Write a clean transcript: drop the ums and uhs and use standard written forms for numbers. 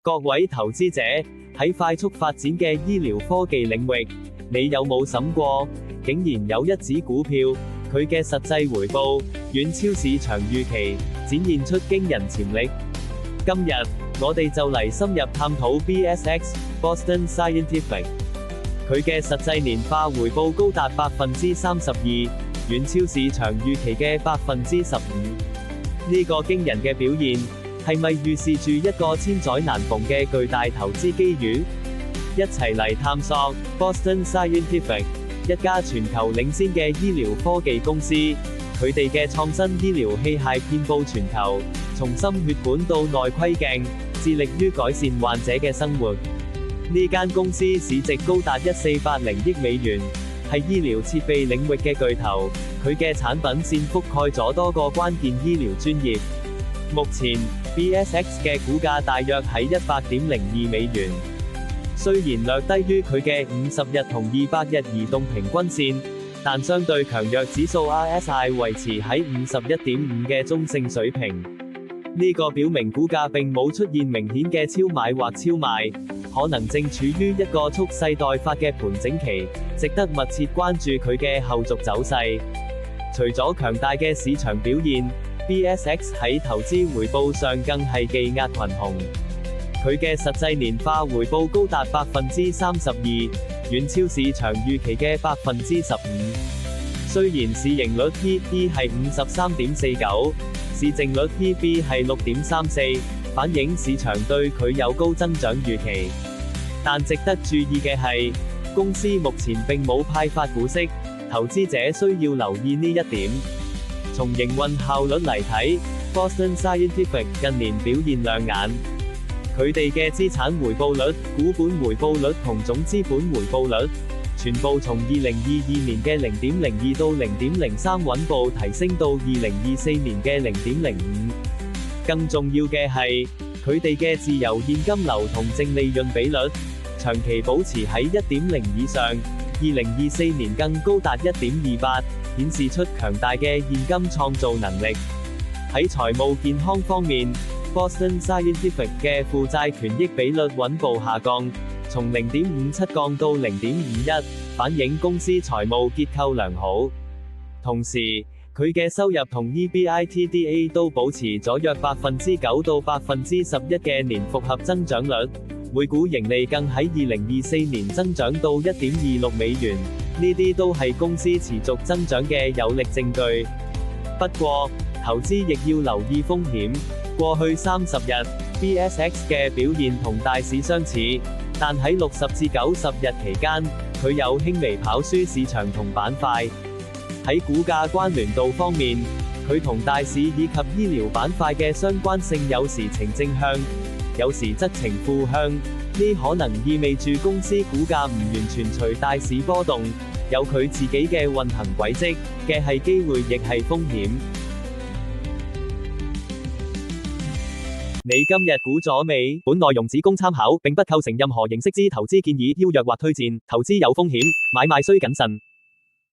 各位投資者，喺快速發展嘅醫療科技領域，你有冇諗過，竟然有一隻股票，佢嘅實際回報遠超市場預期，展現出驚人潛力？今日，我哋就嚟深入探討 BSX Boston Scientific。佢嘅實際年化回報高達32%，遠超市場預期嘅15%。呢個驚人嘅表現，係咪預示住一個千載難逢嘅巨大投資機遇？一齊嚟探索 Boston Scientific， 一家全球領先嘅醫療科技公司。佢哋嘅創新醫療器械遍佈全球，從心血管到內窺鏡，致力於改善患者嘅生活。呢間公司市值高達1480億美元，係醫療設備領域嘅巨頭。佢嘅產品線覆蓋咗多個關鍵醫療專業。目前 BSX 嘅股價大約喺100.02美元，雖然略低於佢嘅50日同200日移動平均線，但相對強弱指數 RSI 維持喺51.5嘅中性水平。呢個表明股價並冇出現明顯嘅超買或超賣，可能正處於一個蓄勢待發嘅盤整期，值得密切關注佢嘅後續走勢。除咗強大嘅市場表現， BSX 喺投資回報上更係技壓群雄。佢嘅實際年化回報高達32%，遠超市場預期嘅15%。雖然市盈率 P/E 係53.49，市淨率 P/B 係6.34，反映市場對佢有高增長預期。但值得注意嘅係，公司目前並冇派發股息，投資者需要留意呢一點。從營運效率嚟睇， Boston Scientific 近年表現亮眼。佢哋嘅資產回報率、股本回報率同總資本回報率，全部從2022年嘅0.02到0.03穩步提升到2024年嘅0.05。更重要嘅係，佢哋嘅自由現金流同淨利潤比率，長期保持喺1.0以上，2024年更高達1.28，顯示出強大嘅現金創造能力。喺財務健康方面， Boston Scientific 嘅負債權益比率穩步下降，從0.57降到0.51，反映公司財務結構良好。同時，佢嘅收入同 EBITDA 都保持咗約9%到11%嘅年複合增長率，每股盈利更喺2024年增長到1.26美元，呢啲都係公司持續增長嘅有力證據。不過，投資亦要留意風險。過去30日 ，BSX 嘅表現同大市相似，但喺60至90日期間，佢有輕微跑輸市場同板塊。喺股價關聯度方面，佢同大市以及醫療板塊嘅相關性有時呈正向，有時則呈負向。呢可能意味住公司股價唔完全隨大市波動，有佢自己嘅運行軌跡，嘅係機會亦係風險。你今日估咗未？本內容只供參考，並不構成任何形式之投資建議、邀約或推薦。投資有風險，買賣需謹慎。